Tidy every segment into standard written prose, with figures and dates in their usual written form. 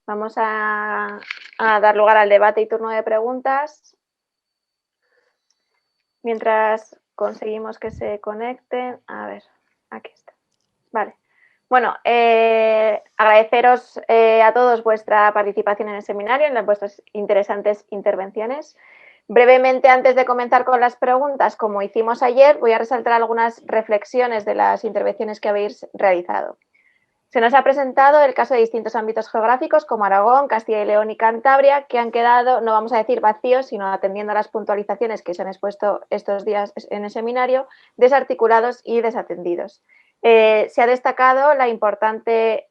Vamos a dar lugar al debate y turno de preguntas. Mientras conseguimos que se conecten. A ver, aquí está. Vale. Bueno, agradeceros a todos vuestra participación en el seminario, en vuestras interesantes intervenciones. Brevemente, antes de comenzar con las preguntas, como hicimos ayer, voy a resaltar algunas reflexiones de las intervenciones que habéis realizado. Se nos ha presentado el caso de distintos ámbitos geográficos como Aragón, Castilla y León y Cantabria, que han quedado, no vamos a decir vacíos, sino atendiendo a las puntualizaciones que se han expuesto estos días en el seminario, desarticulados y desatendidos. Se ha destacado la importante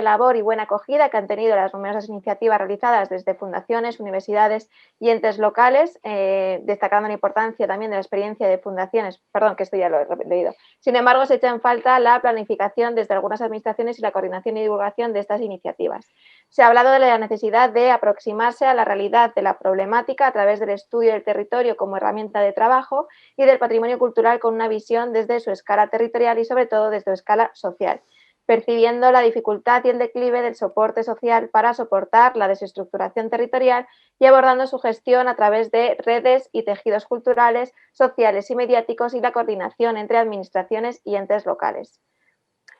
labor y buena acogida que han tenido las numerosas iniciativas realizadas desde fundaciones, universidades y entes locales, destacando la importancia también de la experiencia de fundaciones, perdón, que esto ya lo he leído. Sin embargo, se echa en falta la planificación desde algunas administraciones y la coordinación y divulgación de estas iniciativas. Se ha hablado de la necesidad de aproximarse a la realidad de la problemática a través del estudio del territorio como herramienta de trabajo y del patrimonio cultural con una visión desde su escala territorial y sobre todo desde su escala social, percibiendo la dificultad y el declive del soporte social para soportar la desestructuración territorial y abordando su gestión a través de redes y tejidos culturales, sociales y mediáticos y la coordinación entre administraciones y entes locales.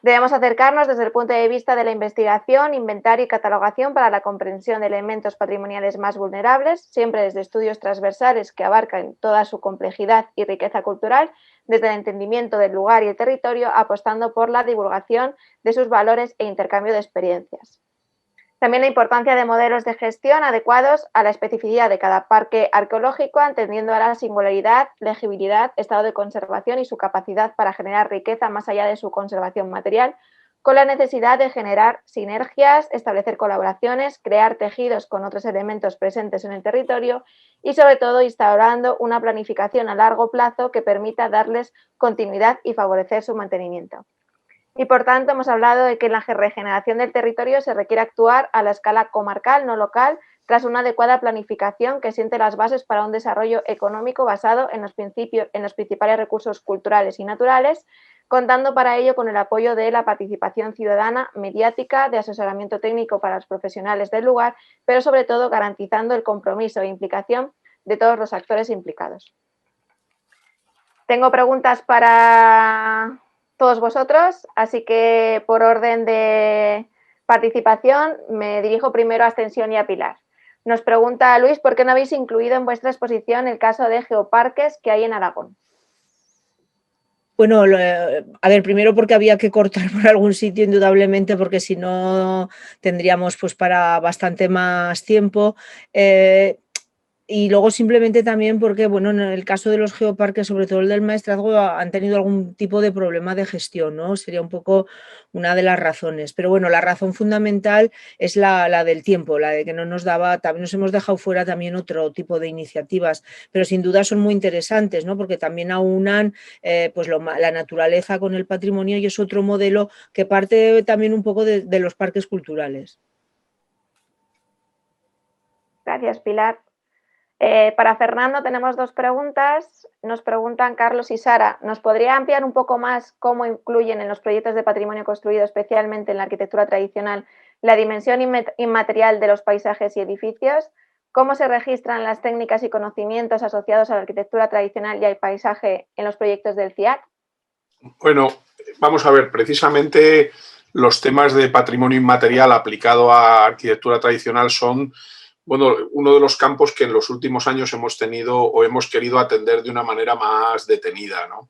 Debemos acercarnos desde el punto de vista de la investigación, inventario y catalogación para la comprensión de elementos patrimoniales más vulnerables, siempre desde estudios transversales que abarcan toda su complejidad y riqueza cultural, desde el entendimiento del lugar y el territorio, apostando por la divulgación de sus valores e intercambio de experiencias. También la importancia de modelos de gestión adecuados a la especificidad de cada parque arqueológico, atendiendo a la singularidad, legibilidad, estado de conservación y su capacidad para generar riqueza más allá de su conservación material, con la necesidad de generar sinergias, establecer colaboraciones, crear tejidos con otros elementos presentes en el territorio y, sobre todo, instaurando una planificación a largo plazo que permita darles continuidad y favorecer su mantenimiento. Y, por tanto, hemos hablado de que en la regeneración del territorio se requiere actuar a la escala comarcal, no local, tras una adecuada planificación que siente las bases para un desarrollo económico basado en los principales recursos culturales y naturales, contando para ello con el apoyo de la participación ciudadana, mediática, de asesoramiento técnico para los profesionales del lugar, pero sobre todo garantizando el compromiso e implicación de todos los actores implicados. Tengo preguntas para todos vosotros, así que por orden de participación me dirijo primero a Ascensión y a Pilar. Nos pregunta Luis, ¿por qué no habéis incluido en vuestra exposición el caso de geoparques que hay en Aragón? Bueno, a ver, primero porque había que cortar por algún sitio, indudablemente, porque si no tendríamos pues para bastante más tiempo. Y luego simplemente también porque, bueno, en el caso de los geoparques, sobre todo el del Maestrazgo, han tenido algún tipo de problema de gestión, ¿no? Sería un poco una de las razones. Pero bueno, la razón fundamental es la del tiempo, la de que no nos daba, también nos hemos dejado fuera también otro tipo de iniciativas, pero sin duda son muy interesantes, ¿no? Porque también aunan pues la naturaleza con el patrimonio y es otro modelo que parte también un poco de los parques culturales. Gracias, Pilar. Para Fernando tenemos dos preguntas. Nos preguntan Carlos y Sara, ¿nos podría ampliar un poco más cómo incluyen en los proyectos de patrimonio construido, especialmente en la arquitectura tradicional, la dimensión inmaterial de los paisajes y edificios? ¿Cómo se registran las técnicas y conocimientos asociados a la arquitectura tradicional y al paisaje en los proyectos del CIAT? Bueno, vamos a ver, precisamente los temas de patrimonio inmaterial aplicado a arquitectura tradicional son, bueno, uno de los campos que en los últimos años hemos tenido o hemos querido atender de una manera más detenida, ¿no?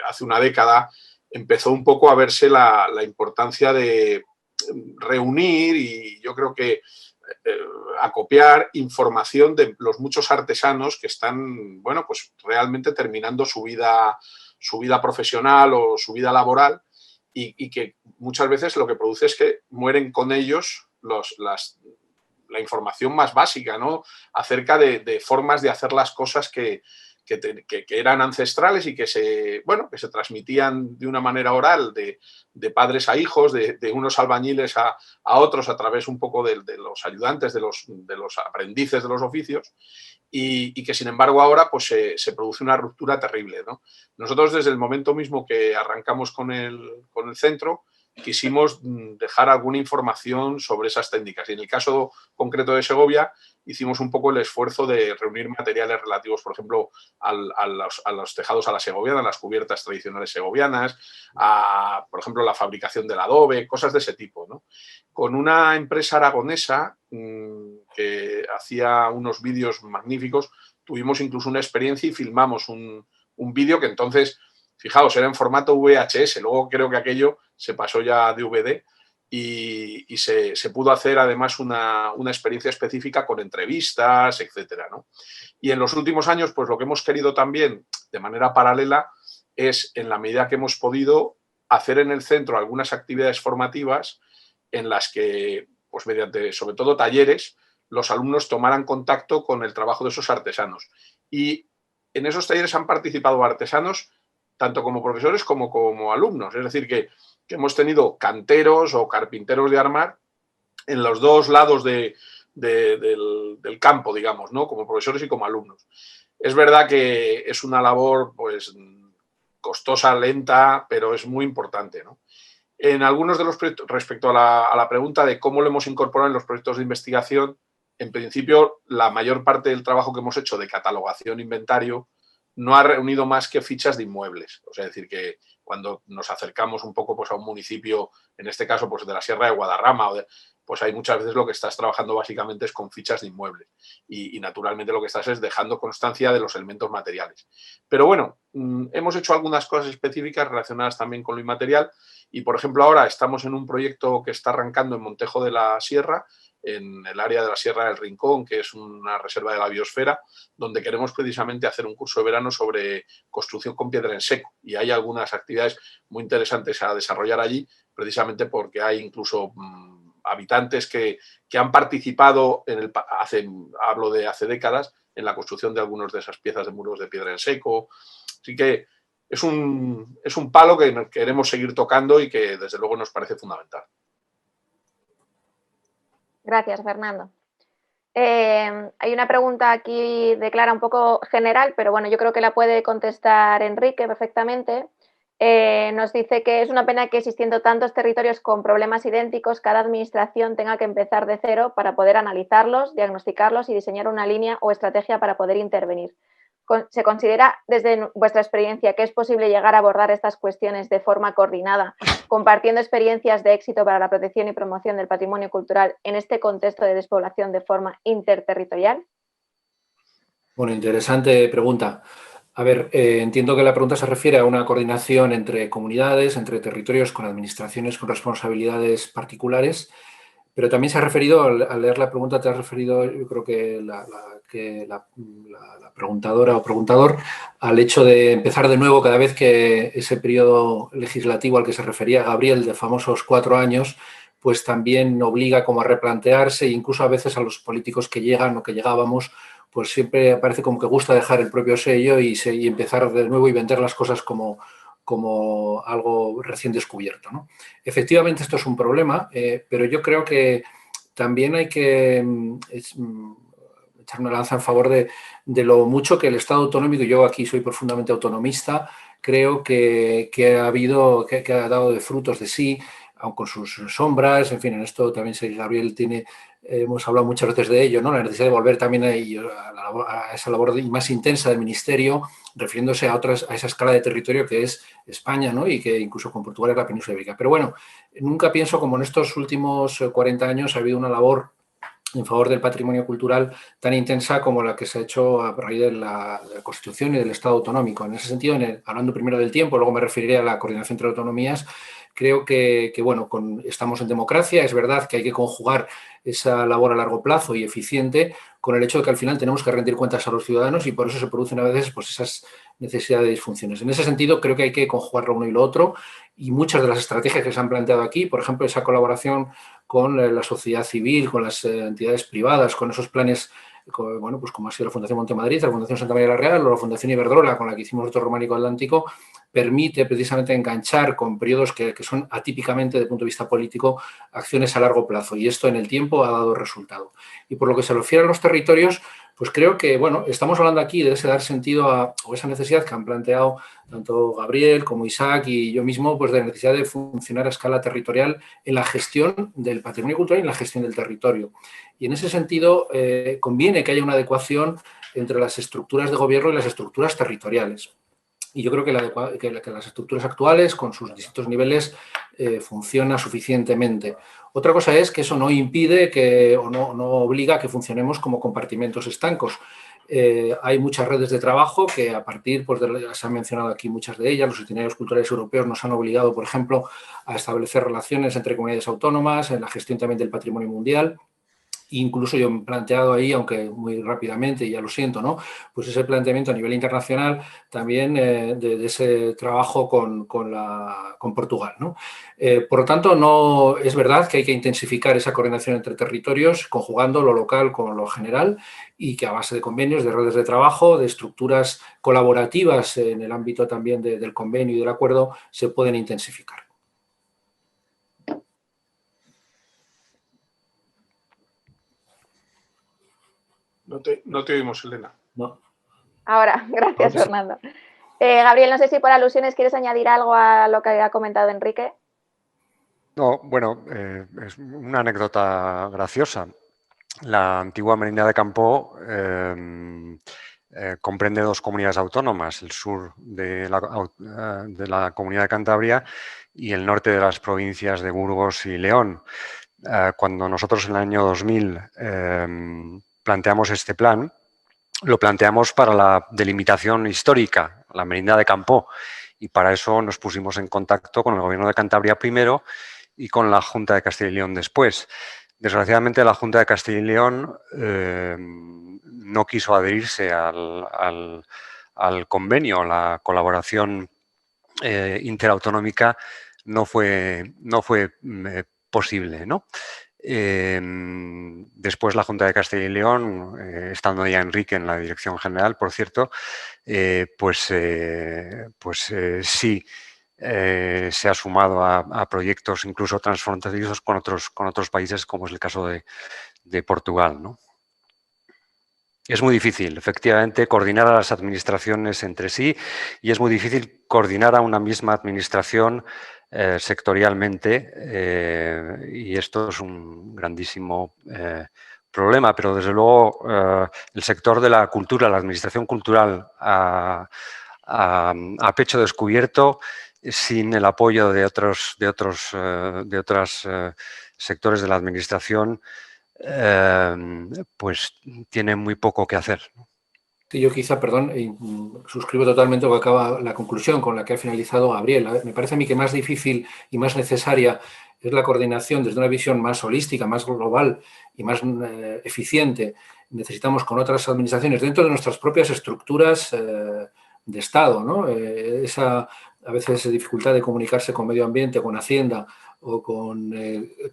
Hace una década empezó un poco a verse la importancia de reunir y yo creo que acopiar información de los muchos artesanos que están, bueno, pues realmente terminando su vida profesional o su vida laboral y que muchas veces lo que produce es que mueren con ellos la información más básica, ¿no? Acerca de formas de hacer las cosas que eran ancestrales y que se transmitían de una manera oral de padres a hijos, de unos albañiles a otros a través un poco de los ayudantes, de los aprendices de los oficios y que sin embargo ahora pues se produce una ruptura terrible, ¿no? Nosotros desde el momento mismo que arrancamos con el centro quisimos dejar alguna información sobre esas técnicas. Y en el caso concreto de Segovia, hicimos un poco el esfuerzo de reunir materiales relativos, por ejemplo, a los tejados a la segoviana, a las cubiertas tradicionales segovianas, a, por ejemplo, la fabricación del adobe, cosas de ese tipo, ¿no? Con una empresa aragonesa que hacía unos vídeos magníficos, tuvimos incluso una experiencia y filmamos un vídeo que entonces, fijaos, era en formato VHS, luego creo que aquello se pasó ya a DVD y se pudo hacer además una experiencia específica con entrevistas, etcétera, ¿no? Y en los últimos años, pues lo que hemos querido también, de manera paralela, es, en la medida que hemos podido, hacer en el centro algunas actividades formativas en las que, pues mediante, sobre todo talleres, los alumnos tomaran contacto con el trabajo de esos artesanos. Y en esos talleres han participado artesanos tanto como profesores como alumnos. Es decir, que hemos tenido canteros o carpinteros de armar en los dos lados del campo, digamos, ¿no? Como profesores y como alumnos. Es verdad que es una labor, pues, costosa, lenta, pero es muy importante, ¿no? En algunos de los proyectos, respecto a la pregunta de cómo lo hemos incorporado en los proyectos de investigación, en principio, la mayor parte del trabajo que hemos hecho de catalogación, inventario, no ha reunido más que fichas de inmuebles. O sea, es decir, que cuando nos acercamos un poco, pues, a un municipio, en este caso, pues, de la Sierra de Guadarrama, pues hay muchas veces lo que estás trabajando básicamente es con fichas de inmuebles. Y naturalmente lo que estás es dejando constancia de los elementos materiales. Pero bueno, hemos hecho algunas cosas específicas relacionadas también con lo inmaterial. Y, por ejemplo, ahora estamos en un proyecto que está arrancando en Montejo de la Sierra, en el área de la Sierra del Rincón, que es una reserva de la biosfera, donde queremos precisamente hacer un curso de verano sobre construcción con piedra en seco. Y hay algunas actividades muy interesantes a desarrollar allí, precisamente porque hay incluso habitantes que han participado, hablo de hace décadas, en la construcción de algunas de esas piezas de muros de piedra en seco. Así que es un palo que queremos seguir tocando y que desde luego nos parece fundamental. Gracias, Fernando. Hay una pregunta aquí de Clara un poco general, pero bueno, yo creo que la puede contestar Enrique perfectamente. Nos dice que es una pena que existiendo tantos territorios con problemas idénticos, cada administración tenga que empezar de cero para poder analizarlos, diagnosticarlos y diseñar una línea o estrategia para poder intervenir. ¿Se considera desde vuestra experiencia que es posible llegar a abordar estas cuestiones de forma coordinada, compartiendo experiencias de éxito para la protección y promoción del patrimonio cultural en este contexto de despoblación de forma interterritorial? Bueno, interesante pregunta. A ver, entiendo que la pregunta se refiere a una coordinación entre comunidades, entre territorios con administraciones con responsabilidades particulares, pero también se ha referido, al leer la pregunta, te has referido, yo creo que la preguntadora o preguntador, al hecho de empezar de nuevo cada vez que ese periodo legislativo al que se refería Gabriel, de famosos 4 años, pues también obliga como a replantearse, e incluso a veces a los políticos que llegan o que llegábamos, pues siempre parece como que gusta dejar el propio sello y empezar de nuevo y vender las cosas como algo recién descubierto, ¿no? Efectivamente, esto es un problema, pero yo creo que también hay que echar una lanza en favor de lo mucho que el Estado autonómico, yo aquí soy profundamente autonomista, creo que ha dado de frutos de sí, aun con sus sombras. En fin, en esto también Gabriel hemos hablado muchas veces de ello, ¿no? La necesidad de volver también a esa labor más intensa del Ministerio, refiriéndose a esa escala de territorio que es España, ¿no? Y que incluso con Portugal es la península ibérica. Pero bueno, nunca pienso como en estos últimos 40 años ha habido una labor en favor del patrimonio cultural tan intensa como la que se ha hecho a raíz de la Constitución y del Estado autonómico. En ese sentido, hablando primero del tiempo, luego me referiré a la coordinación entre autonomías, creo que bueno, estamos en democracia, es verdad que hay que conjugar esa labor a largo plazo y eficiente con el hecho de que al final tenemos que rendir cuentas a los ciudadanos y por eso se producen a veces pues, esas necesidades de disfunciones. En ese sentido, creo que hay que conjugar lo uno y lo otro, y muchas de las estrategias que se han planteado aquí, por ejemplo, esa colaboración con la sociedad civil, con las entidades privadas, con esos planes, bueno, pues como ha sido la Fundación Montemadrid, la Fundación Santa María la Real o la Fundación Iberdrola, con la que hicimos otro Románico Atlántico, permite precisamente enganchar con periodos que son atípicamente, desde el punto de vista político, acciones a largo plazo. Y esto en el tiempo ha dado resultado. Y por lo que se refiere a los territorios, Pues creo que, bueno, estamos hablando aquí de ese dar sentido a esa necesidad que han planteado tanto Gabriel como Isaac y yo mismo, pues de la necesidad de funcionar a escala territorial en la gestión del patrimonio cultural y en la gestión del territorio. Y en ese sentido, conviene que haya una adecuación entre las estructuras de gobierno y las estructuras territoriales. Y yo creo que las estructuras actuales, con sus distintos niveles, funcionan suficientemente. Otra cosa es que eso no impide o no obliga a que funcionemos como compartimentos estancos. Hay muchas redes de trabajo que a partir, pues se han mencionado aquí muchas de ellas, los itinerarios culturales europeos nos han obligado, por ejemplo, a establecer relaciones entre comunidades autónomas, en la gestión también del patrimonio mundial. Incluso yo me he planteado ahí, aunque muy rápidamente, ya lo siento, ¿no? Pues ese planteamiento a nivel internacional también de ese trabajo con Portugal, ¿no? Por lo tanto, no es verdad que hay que intensificar esa coordinación entre territorios, conjugando lo local con lo general y que a base de convenios, de redes de trabajo, de estructuras colaborativas en el ámbito también del convenio y del acuerdo, se pueden intensificar. No te oímos, Elena. No. Ahora, gracias, Fernando. Gabriel, no sé si por alusiones quieres añadir algo a lo que ha comentado Enrique. No, bueno, es una anécdota graciosa. La antigua Merindad de Campoo comprende dos comunidades autónomas, el sur de la Comunidad de Cantabria y el norte de las provincias de Burgos y León. Cuando nosotros en el año 2000 planteamos este plan, lo planteamos para la delimitación histórica, la Merindad de Campoo, y para eso nos pusimos en contacto con el Gobierno de Cantabria primero y con la Junta de Castilla y León después. Desgraciadamente, la Junta de Castilla y León no quiso adherirse al convenio. La colaboración interautonómica no fue posible, ¿no? Después la Junta de Castilla y León, estando ya Enrique en la dirección general, por cierto, sí se ha sumado a proyectos incluso transfronterizos con otros países, como es el caso de Portugal, ¿no? Es muy difícil, efectivamente, coordinar a las administraciones entre sí y es muy difícil coordinar a una misma administración sectorialmente y esto es un grandísimo problema, pero desde luego el sector de la cultura, la administración cultural a pecho descubierto, sin el apoyo de otros sectores de la administración, pues tiene muy poco que hacer. Yo quizá, perdón, suscribo totalmente lo que acaba la conclusión con la que ha finalizado Gabriel. Me parece a mí que más difícil y más necesaria es la coordinación desde una visión más holística, más global y más eficiente. Necesitamos con otras administraciones dentro de nuestras propias estructuras de Estado, ¿no? Esa a veces dificultad de comunicarse con medio ambiente, con Hacienda o con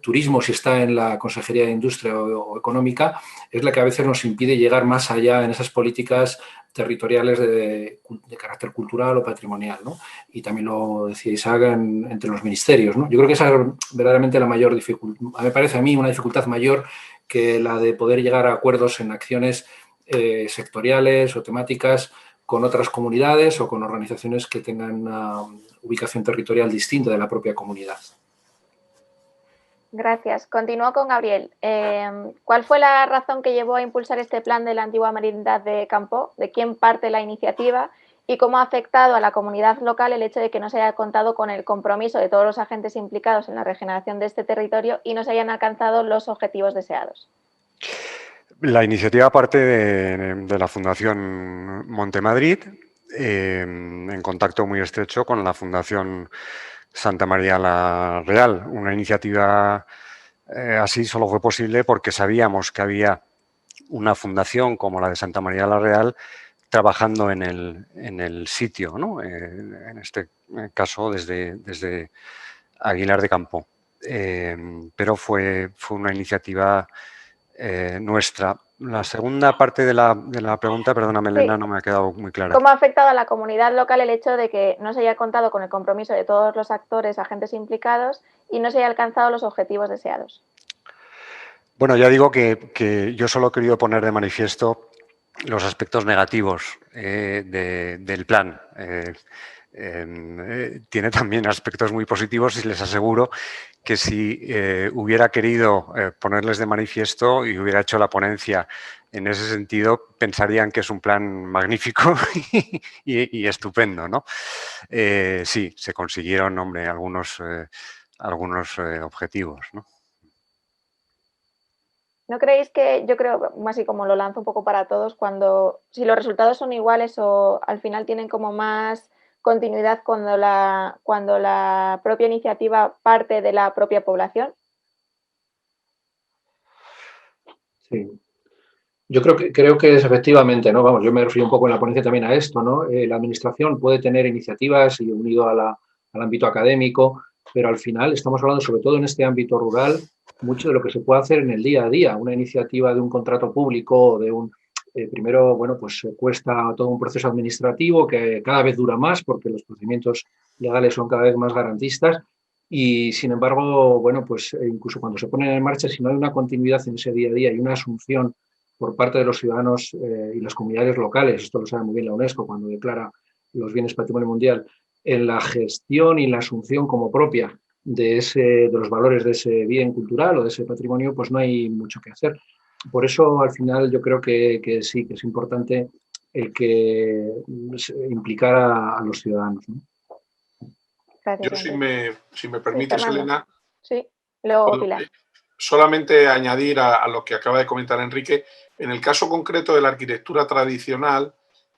turismo, si está en la Consejería de Industria o Económica, es la que a veces nos impide llegar más allá en esas políticas territoriales de carácter cultural o patrimonial, ¿no? Y también lo decía Isaac entre los ministerios, ¿no? Yo creo que esa es verdaderamente la mayor dificultad. Me parece a mí una dificultad mayor que la de poder llegar a acuerdos en acciones sectoriales o temáticas con otras comunidades o con organizaciones que tengan una ubicación territorial distinta de la propia comunidad. Gracias. Continúo con Gabriel. ¿Cuál fue la razón que llevó a impulsar este plan de la antigua Merindad de Campoo? ¿De quién parte la iniciativa? ¿Y cómo ha afectado a la comunidad local el hecho de que no se haya contado con el compromiso de todos los agentes implicados en la regeneración de este territorio y no se hayan alcanzado los objetivos deseados? La iniciativa parte de la Fundación Montemadrid, en contacto muy estrecho con la Fundación Santa María la Real. Una iniciativa así solo fue posible porque sabíamos que había una fundación como la de Santa María la Real trabajando en el sitio, ¿no? En este caso desde Aguilar de Campoo. Pero fue una iniciativa nuestra. La segunda parte de la pregunta, perdóname, Elena, no me ha quedado muy clara. ¿Cómo ha afectado a la comunidad local el hecho de que no se haya contado con el compromiso de todos los actores, agentes implicados y no se haya alcanzado los objetivos deseados? Bueno, ya digo que yo solo he querido poner de manifiesto los aspectos negativos del plan. Tiene también aspectos muy positivos y les aseguro que si hubiera querido ponerles de manifiesto y hubiera hecho la ponencia en ese sentido, pensarían que es un plan magnífico y estupendo, ¿no? Sí, se consiguieron, hombre, algunos objetivos, ¿no? ¿No creéis que, yo creo, así como lo lanzo un poco para todos, si los resultados son iguales o al final tienen como más continuidad cuando la propia iniciativa parte de la propia población? Sí. Yo creo que es efectivamente, ¿no? Vamos, yo me refiero un poco en la ponencia también a esto, ¿no? La administración puede tener iniciativas y unido al ámbito académico, pero al final estamos hablando, sobre todo en este ámbito rural, mucho de lo que se puede hacer en el día a día. Una iniciativa de un contrato público, primero, bueno, pues cuesta todo un proceso administrativo que cada vez dura más porque los procedimientos legales son cada vez más garantistas y, sin embargo, bueno, pues incluso cuando se ponen en marcha, si no hay una continuidad en ese día a día y una asunción por parte de los ciudadanos y las comunidades locales, esto lo sabe muy bien la UNESCO cuando declara los bienes patrimonio mundial, en la gestión y la asunción como propia de los valores de ese bien cultural o de ese patrimonio, pues no hay mucho que hacer. Por eso, al final, yo creo que sí, que es importante el que implicar a los ciudadanos, ¿no? Gracias, Yo, Enrique. si me Sí, permites, Fernando. Elena, Sí, luego puedo Pilar. solamente añadir a lo que acaba de comentar Enrique. En el caso concreto de la arquitectura tradicional,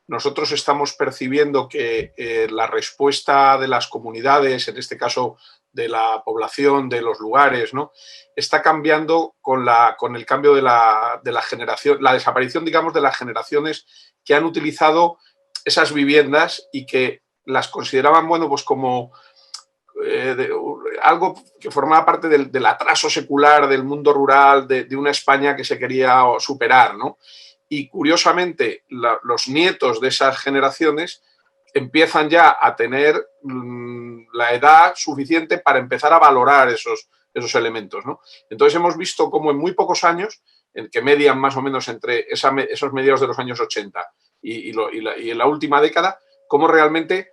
nosotros estamos percibiendo que la respuesta de las comunidades, en este caso de la población, de los lugares, ¿no?, está cambiando con el cambio de la generación, la desaparición, digamos, de las generaciones que han utilizado esas viviendas y que las consideraban, bueno, pues como algo que formaba parte del atraso secular del mundo rural, de una España que se quería superar, ¿no? Y curiosamente, los nietos de esas generaciones empiezan ya a tener la edad suficiente para empezar a valorar esos elementos, ¿no? Entonces hemos visto cómo en muy pocos años, en que median más o menos entre esos mediados de los años 80 y en la última década, cómo realmente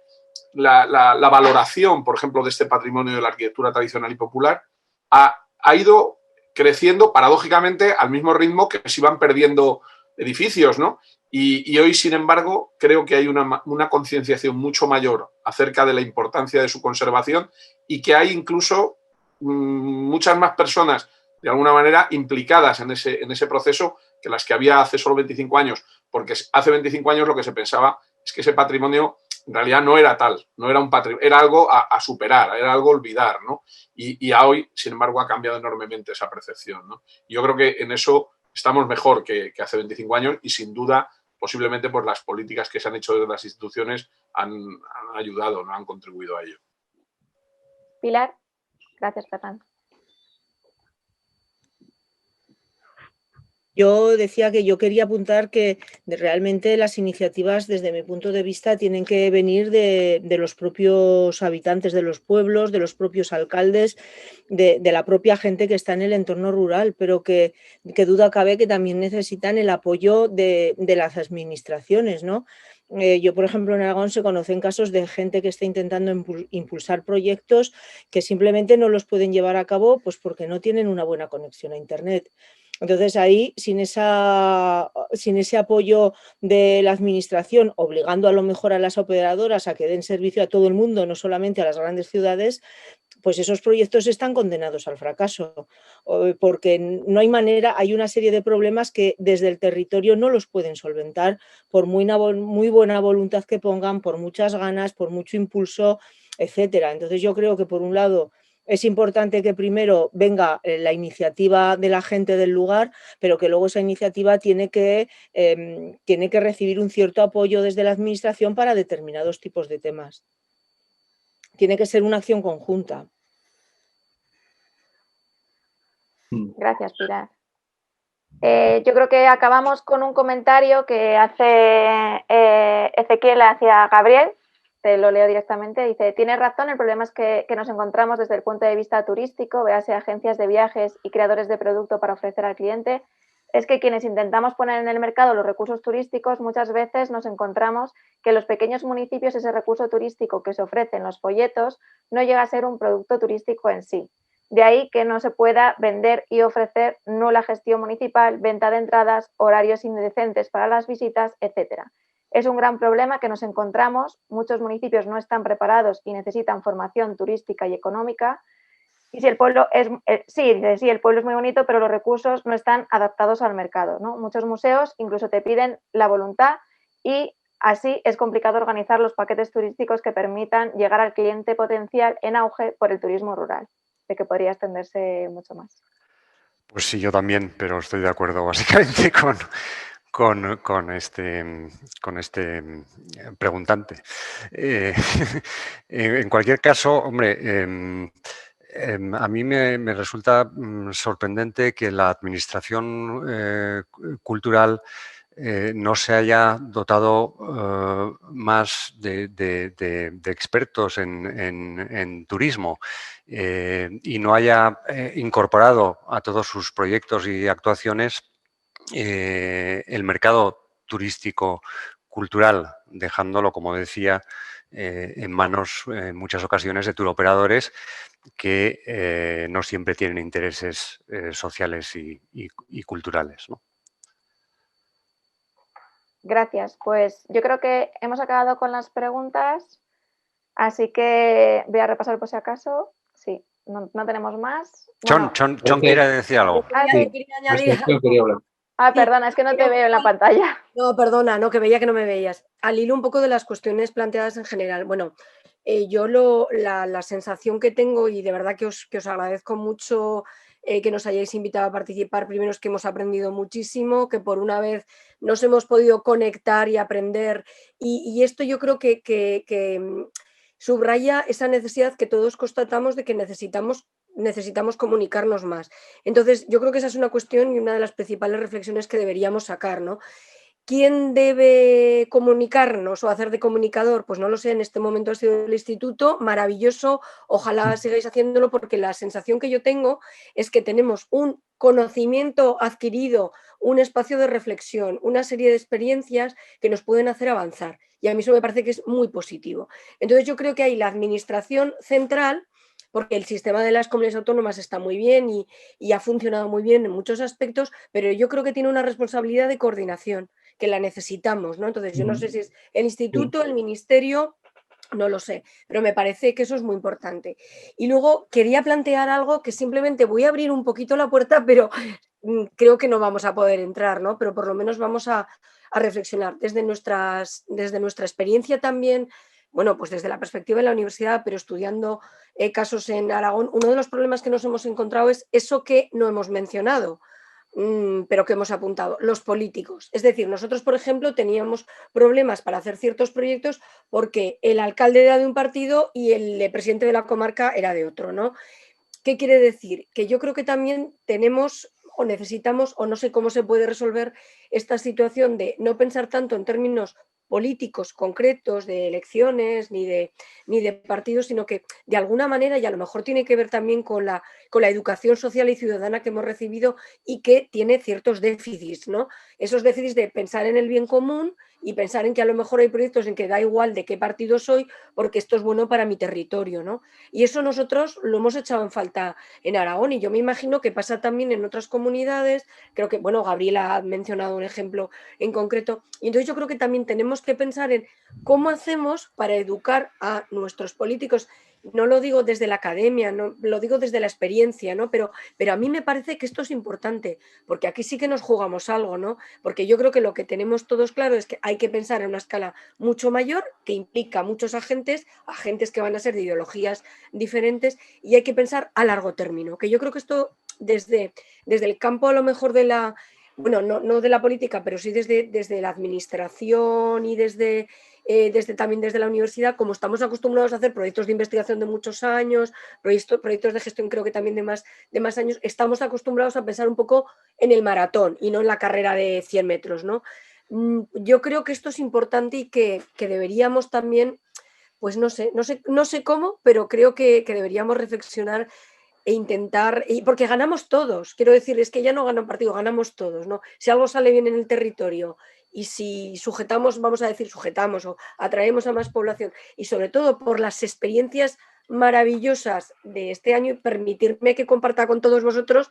la valoración, por ejemplo, de este patrimonio de la arquitectura tradicional y popular ha ido creciendo paradójicamente al mismo ritmo que se iban perdiendo edificios, ¿no? Y hoy, sin embargo, creo que hay una concienciación mucho mayor acerca de la importancia de su conservación y que hay incluso muchas más personas, de alguna manera, implicadas en ese proceso que las que había hace solo 25 años, porque hace 25 años lo que se pensaba es que ese patrimonio en realidad no era tal, no era un patrimonio, era algo a superar, era algo a olvidar, ¿no? Y a hoy, sin embargo, ha cambiado enormemente esa percepción, ¿no? Y yo creo que en eso estamos mejor que hace 25 años y, sin duda, posiblemente pues, las políticas que se han hecho desde las instituciones han ayudado, ¿no?, han contribuido a ello. Pilar. Gracias, Fernando. Yo decía que yo quería apuntar que realmente las iniciativas, desde mi punto de vista, tienen que venir de los propios habitantes de los pueblos, de los propios alcaldes, de la propia gente que está en el entorno rural, pero que duda cabe que también necesitan el apoyo de las administraciones, ¿no? Yo, por ejemplo, en Aragón se conocen casos de gente que está intentando impulsar proyectos que simplemente no los pueden llevar a cabo pues porque no tienen una buena conexión a Internet. Entonces ahí, sin ese apoyo de la administración, obligando a lo mejor a las operadoras a que den servicio a todo el mundo, no solamente a las grandes ciudades, pues esos proyectos están condenados al fracaso, porque no hay manera, hay una serie de problemas que desde el territorio no los pueden solventar, por muy buena voluntad que pongan, por muchas ganas, por mucho impulso, etcétera. Entonces yo creo que por un lado es importante que primero venga la iniciativa de la gente del lugar, pero que luego esa iniciativa tiene que recibir un cierto apoyo desde la administración para determinados tipos de temas. Tiene que ser una acción conjunta. Gracias, Pilar. Yo creo que acabamos con un comentario que hace Ezequiel hacia Gabriel. Te lo leo directamente. Dice: tienes razón, el problema es que nos encontramos desde el punto de vista turístico, véase agencias de viajes y creadores de producto para ofrecer al cliente, es que quienes intentamos poner en el mercado los recursos turísticos, muchas veces nos encontramos que en los pequeños municipios ese recurso turístico que se ofrece en los folletos no llega a ser un producto turístico en sí. De ahí que no se pueda vender y ofrecer nula gestión municipal, venta de entradas, horarios indecentes para las visitas, etc. Es un gran problema que nos encontramos. Muchos municipios no están preparados y necesitan formación turística y económica. Y si el pueblo es, sí, el pueblo es muy bonito, pero los recursos no están adaptados al mercado, ¿no? Muchos museos incluso te piden la voluntad y así es complicado organizar los paquetes turísticos que permitan llegar al cliente potencial en auge por el turismo rural, de que podría extenderse mucho más. Pues sí, yo también, pero estoy de acuerdo básicamente con este preguntante. En cualquier caso, hombre, a mí me resulta sorprendente que la administración cultural no se haya dotado más de expertos en turismo y no haya incorporado a todos sus proyectos y actuaciones el mercado turístico cultural, dejándolo, como decía, en manos en muchas ocasiones de turoperadores que no siempre tienen intereses sociales y culturales, ¿no? Gracias. Pues yo creo que hemos acabado con las preguntas, así que voy a repasar por si acaso. Sí, no tenemos más. Bueno, Chon quiere decir algo. Quería añadir... Perdona, es que no te veo en la pantalla. No, perdona, no, que veía que no me veías. Al hilo un poco de las cuestiones planteadas en general. Bueno, yo la sensación que tengo, y de verdad que os agradezco mucho que nos hayáis invitado a participar, primero es que hemos aprendido muchísimo, que por una vez nos hemos podido conectar y aprender, y esto yo creo que subraya esa necesidad que todos constatamos de que necesitamos comunicarnos más. Entonces, yo creo que esa es una cuestión y una de las principales reflexiones que deberíamos sacar, ¿no? ¿Quién debe comunicarnos o hacer de comunicador? Pues no lo sé, en este momento ha sido el instituto, maravilloso, ojalá sigáis haciéndolo, porque la sensación que yo tengo es que tenemos un conocimiento adquirido, un espacio de reflexión, una serie de experiencias que nos pueden hacer avanzar, y a mí eso me parece que es muy positivo. Entonces yo creo que hay la administración central, porque el sistema de las comunidades autónomas está muy bien y ha funcionado muy bien en muchos aspectos, pero yo creo que tiene una responsabilidad de coordinación, que la necesitamos, ¿no? Entonces yo no sé si es el instituto, el ministerio, no lo sé, pero me parece que eso es muy importante. Y luego quería plantear algo que simplemente voy a abrir un poquito la puerta, pero creo que no vamos a poder entrar, ¿no? Pero por lo menos vamos a reflexionar desde nuestra experiencia también. Bueno, pues desde la perspectiva de la universidad, pero estudiando casos en Aragón, uno de los problemas que nos hemos encontrado es eso que no hemos mencionado, pero que hemos apuntado, los políticos. Es decir, nosotros, por ejemplo, teníamos problemas para hacer ciertos proyectos porque el alcalde era de un partido y el presidente de la comarca era de otro, ¿no? ¿Qué quiere decir? Que yo creo que también tenemos o necesitamos, o no sé cómo se puede resolver esta situación de no pensar tanto en términos políticos concretos, de elecciones, ni de partidos, sino que de alguna manera, y a lo mejor tiene que ver también con la educación social y ciudadana que hemos recibido y que tiene ciertos déficits, ¿no? Esos déficits de pensar en el bien común y pensar en que a lo mejor hay proyectos en que da igual de qué partido soy porque esto es bueno para mi territorio, ¿no? Y eso nosotros lo hemos echado en falta en Aragón, y yo me imagino que pasa también en otras comunidades. Creo que, bueno, Gabriela ha mencionado un ejemplo en concreto, y entonces yo creo que también tenemos que pensar en cómo hacemos para educar a nuestros políticos. No lo digo desde la academia, no, lo digo desde la experiencia, ¿no? Pero a mí me parece que esto es importante, porque aquí sí que nos jugamos algo, ¿no? Porque yo creo que lo que tenemos todos claro es que hay que pensar en una escala mucho mayor, que implica muchos agentes que van a ser de ideologías diferentes, y hay que pensar a largo término, que yo creo que esto desde el campo a lo mejor de la, bueno, no de la política, pero sí desde la administración y también desde la universidad, como estamos acostumbrados a hacer proyectos de investigación de muchos años, proyectos de gestión creo que también de más años, estamos acostumbrados a pensar un poco en el maratón y no en la carrera de 100 metros, ¿no? Yo creo que esto es importante y que deberíamos también, pues no sé cómo, pero creo que deberíamos reflexionar e intentar, porque ganamos todos, quiero decir, es que ya no gana un partido, ganamos todos, ¿no? Si algo sale bien en el territorio y si sujetamos, vamos a decir, sujetamos o atraemos a más población y sobre todo por las experiencias maravillosas de este año y permitirme que comparta con todos vosotros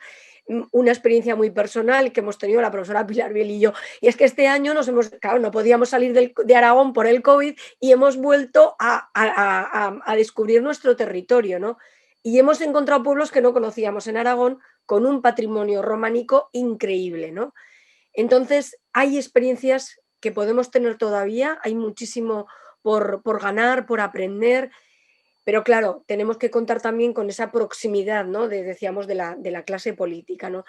una experiencia muy personal que hemos tenido la profesora Pilar Biel y yo. Y es que este año claro, no podíamos salir de Aragón por el COVID y hemos vuelto a descubrir nuestro territorio, ¿no? Y hemos encontrado pueblos que no conocíamos en Aragón con un patrimonio románico increíble, ¿no? Entonces, hay experiencias que podemos tener todavía, hay muchísimo por ganar, por aprender, pero claro, tenemos que contar también con esa proximidad, ¿no? Decíamos, de la clase política, ¿no?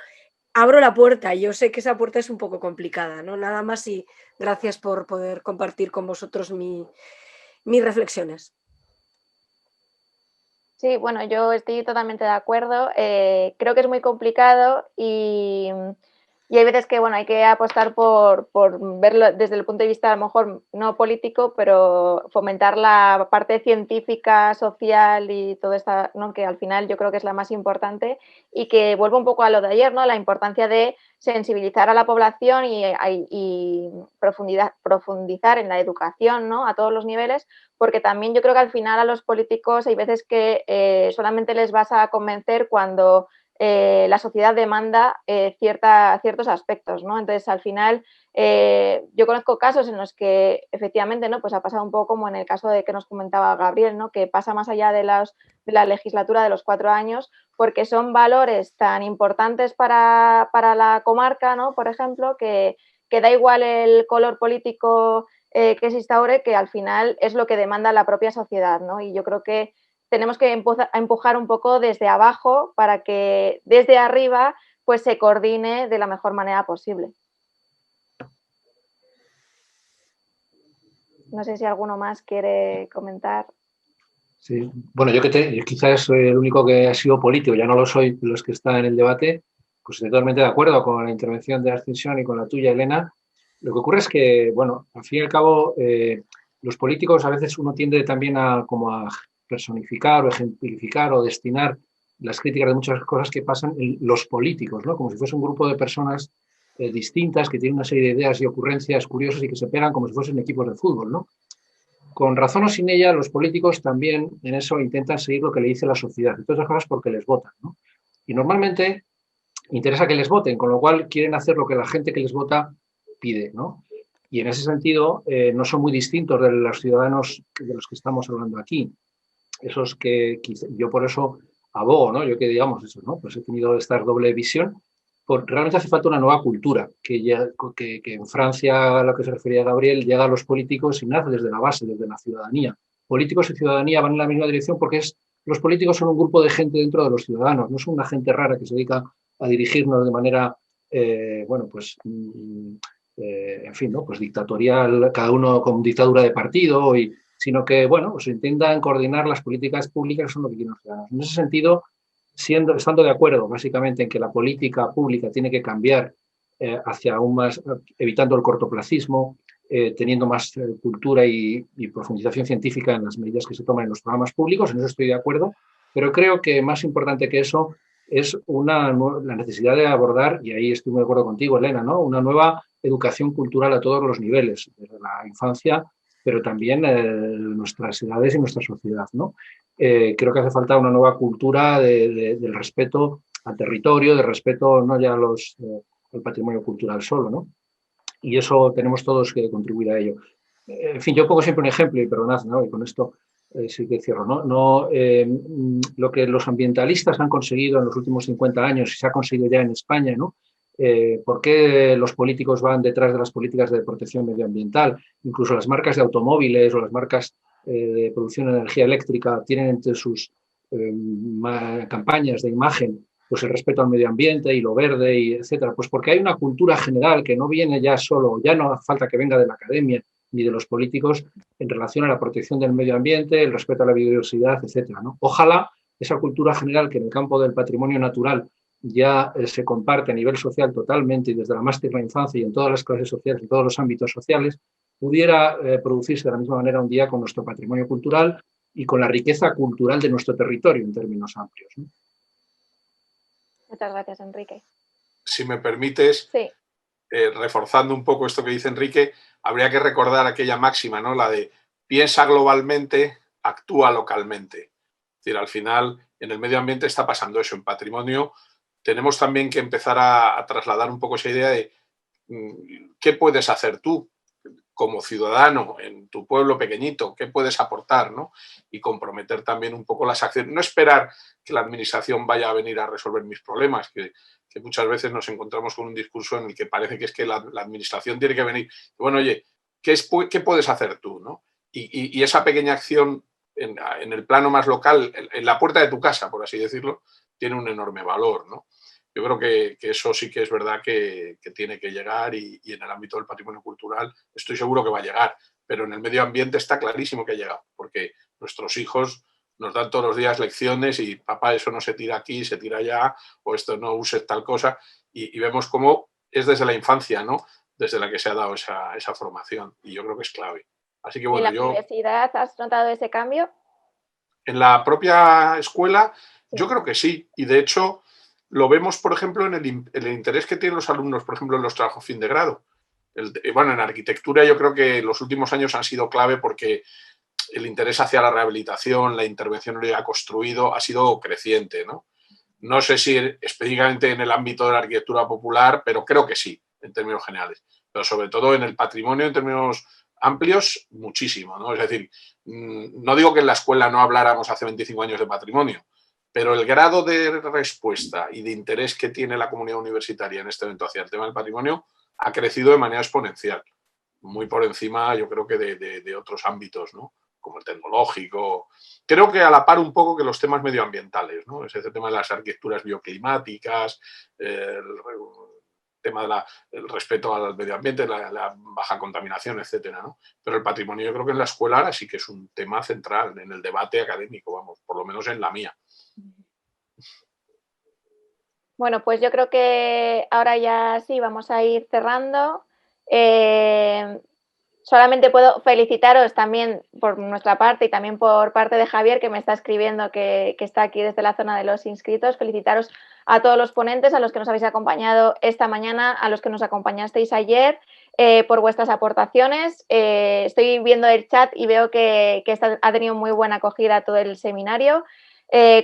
Abro la puerta, yo sé que esa puerta es un poco complicada, ¿no? Nada más y gracias por poder compartir con vosotros mis reflexiones. Sí, bueno, yo estoy totalmente de acuerdo. Creo que es muy complicado y hay veces que, bueno, hay que apostar por verlo desde el punto de vista, a lo mejor, no político, pero fomentar la parte científica, social y todo esto, ¿no? Que al final yo creo que es la más importante y que vuelvo un poco a lo de ayer, ¿no? La importancia de sensibilizar a la población y profundizar en la educación, ¿no? A todos los niveles, porque también yo creo que al final a los políticos hay veces que solamente les vas a convencer cuando la sociedad demanda ciertos aspectos, ¿no? Entonces, al final, yo conozco casos en los que efectivamente, ¿no? Pues ha pasado un poco como en el caso de que nos comentaba Gabriel, ¿no? Que pasa más allá de la legislatura de los 4 años, porque son valores tan importantes para la comarca, ¿no? Por ejemplo, que da igual el color político que se instaure, que al final es lo que demanda la propia sociedad, ¿no? Y yo creo que tenemos que empujar un poco desde abajo para que desde arriba pues se coordine de la mejor manera posible. No sé si alguno más quiere comentar. Sí, bueno, yo quizás soy el único que ha sido político, ya no lo soy los que están en el debate, pues estoy totalmente de acuerdo con la intervención de Ascensión y con la tuya, Elena. Lo que ocurre es que, bueno, al fin y al cabo, los políticos a veces uno tiende también a personificar o ejemplificar o destinar las críticas de muchas cosas que pasan en los políticos, ¿no? Como si fuese un grupo de personas distintas que tienen una serie de ideas y ocurrencias curiosas y que se pegan como si fuesen equipos de fútbol, ¿no? Con razón o sin ella, los políticos también en eso intentan seguir lo que le dice la sociedad, entre otras cosas porque les votan, ¿no? Y normalmente interesa que les voten, con lo cual quieren hacer lo que la gente que les vota pide, ¿no? Y en ese sentido no son muy distintos de los ciudadanos de los que estamos hablando aquí. Esos que yo por eso abogo, ¿no? Yo que digamos eso, ¿no? Pues he tenido esta doble visión. Realmente hace falta una nueva cultura, que en Francia, a lo que se refería Gabriel, llega a los políticos y nace desde la base, desde la ciudadanía. Políticos y ciudadanía van en la misma dirección porque los políticos son un grupo de gente dentro de los ciudadanos, no son una gente rara que se dedica a dirigirnos de manera, bueno, pues, en fin, ¿no? Pues dictatorial, cada uno con dictadura de partido, sino que, bueno, pues intentan coordinar las políticas públicas que son lo que quieren los ciudadanos. En ese sentido, estando de acuerdo básicamente en que la política pública tiene que cambiar hacia aún más, evitando el cortoplacismo, teniendo más cultura y profundización científica en las medidas que se toman en los programas públicos, en eso estoy de acuerdo, pero creo que más importante que eso es la necesidad de abordar, y ahí estoy muy de acuerdo contigo, Elena, ¿no? Una nueva educación cultural a todos los niveles, desde la infancia, pero también nuestras edades y nuestra sociedad, ¿no? Creo que hace falta una nueva cultura del respeto al territorio, del respeto no ya al patrimonio cultural solo, ¿no? Y eso tenemos todos que contribuir a ello. En fin, yo pongo siempre un ejemplo, y perdonad, ¿no? Y con esto sí que cierro, ¿no? Lo que los ambientalistas han conseguido en los últimos 50 años y se ha conseguido ya en España, ¿no? ¿Por qué los políticos van detrás de las políticas de protección medioambiental? Incluso las marcas de automóviles o las marcas de producción de energía eléctrica tienen entre sus campañas de imagen pues el respeto al medio ambiente y lo verde, y etcétera. Pues porque hay una cultura general que no viene ya solo, ya no hace falta que venga de la academia ni de los políticos en relación a la protección del medio ambiente, el respeto a la biodiversidad, etcétera, ¿no? Ojalá esa cultura general que en el campo del patrimonio natural ya se comparte a nivel social totalmente y desde la más tierna infancia y en todas las clases sociales, en todos los ámbitos sociales, pudiera producirse de la misma manera un día con nuestro patrimonio cultural y con la riqueza cultural de nuestro territorio en términos amplios, ¿no? Muchas gracias, Enrique. Si me permites, sí. Reforzando un poco esto que dice Enrique, habría que recordar aquella máxima, ¿no? La de piensa globalmente, actúa localmente. Es decir, al final, en el medio ambiente está pasando eso. En patrimonio tenemos también que empezar a trasladar un poco esa idea de qué puedes hacer tú como ciudadano en tu pueblo pequeñito, qué puedes aportar, ¿no? Y comprometer también un poco las acciones. No esperar que la administración vaya a venir a resolver mis problemas, que muchas veces nos encontramos con un discurso en el que parece que es que la administración tiene que venir. Bueno, oye, ¿qué puedes hacer tú, ¿no? Y esa pequeña acción en el plano más local, en la puerta de tu casa, por así decirlo, tiene un enorme valor, ¿no? Yo creo que eso sí que es verdad que tiene que llegar y en el ámbito del patrimonio cultural estoy seguro que va a llegar, pero en el medio ambiente está clarísimo que ha llegado, porque nuestros hijos nos dan todos los días lecciones y papá, eso no se tira aquí, se tira allá, o esto no uses tal cosa, y vemos cómo es desde la infancia, ¿no? Desde la que se ha dado esa formación, y yo creo que es clave. Así que bueno, ¿Y en la universidad has notado ese cambio? En la propia escuela, Sí. yo creo que sí, y de hecho lo vemos, por ejemplo, en el interés que tienen los alumnos, por ejemplo, en los trabajos fin de grado. Bueno, en arquitectura yo creo que los últimos años han sido clave porque el interés hacia la rehabilitación, la intervención en lo ya construido ha sido creciente, ¿no? No sé si específicamente en el ámbito de la arquitectura popular, pero creo que sí, en términos generales. Pero sobre todo en el patrimonio, en términos amplios, muchísimo, ¿no? Es decir, no digo que en la escuela no habláramos hace 25 años de patrimonio, pero el grado de respuesta y de interés que tiene la comunidad universitaria en este evento hacia el tema del patrimonio ha crecido de manera exponencial, muy por encima, yo creo que de otros ámbitos, ¿no? Como el tecnológico. Creo que a la par un poco que los temas medioambientales, ¿no? Ese tema de las arquitecturas bioclimáticas, el tema del respeto al medio ambiente, la baja contaminación, etcétera, ¿no? Pero el patrimonio yo creo que en la escuela ahora sí que es un tema central en el debate académico, vamos, por lo menos en la mía. Bueno, pues yo creo que ahora ya sí, vamos a ir cerrando. Solamente puedo felicitaros también por nuestra parte y también por parte de Javier, que me está escribiendo, que está aquí desde la zona de los inscritos. Felicitaros a todos los ponentes, a los que nos habéis acompañado esta mañana, a los que nos acompañasteis ayer, por vuestras aportaciones. Estoy viendo el chat y veo que ha tenido muy buena acogida todo el seminario.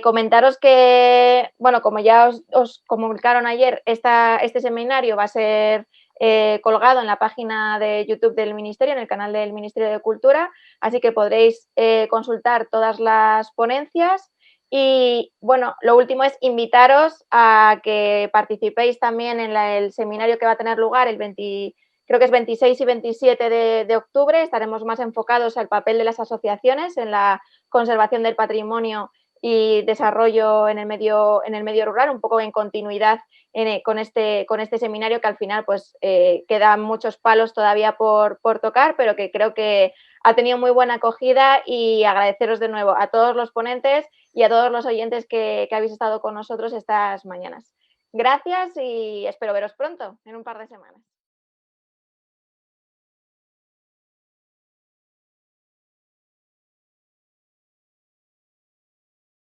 Comentaros que, bueno, como ya os comunicaron ayer, este seminario va a ser colgado en la página de YouTube del Ministerio, en el canal del Ministerio de Cultura, así que podréis consultar todas las ponencias. Y bueno, lo último es invitaros a que participéis también en el seminario que va a tener lugar creo que es 26 y 27 de octubre. Estaremos más enfocados al papel de las asociaciones en la conservación del patrimonio y desarrollo en el medio rural, un poco en continuidad con este seminario, que al final pues quedan muchos palos todavía por tocar, pero que creo que ha tenido muy buena acogida. Y agradeceros de nuevo a todos los ponentes y a todos los oyentes que habéis estado con nosotros estas mañanas. Gracias y espero veros pronto, en un par de semanas.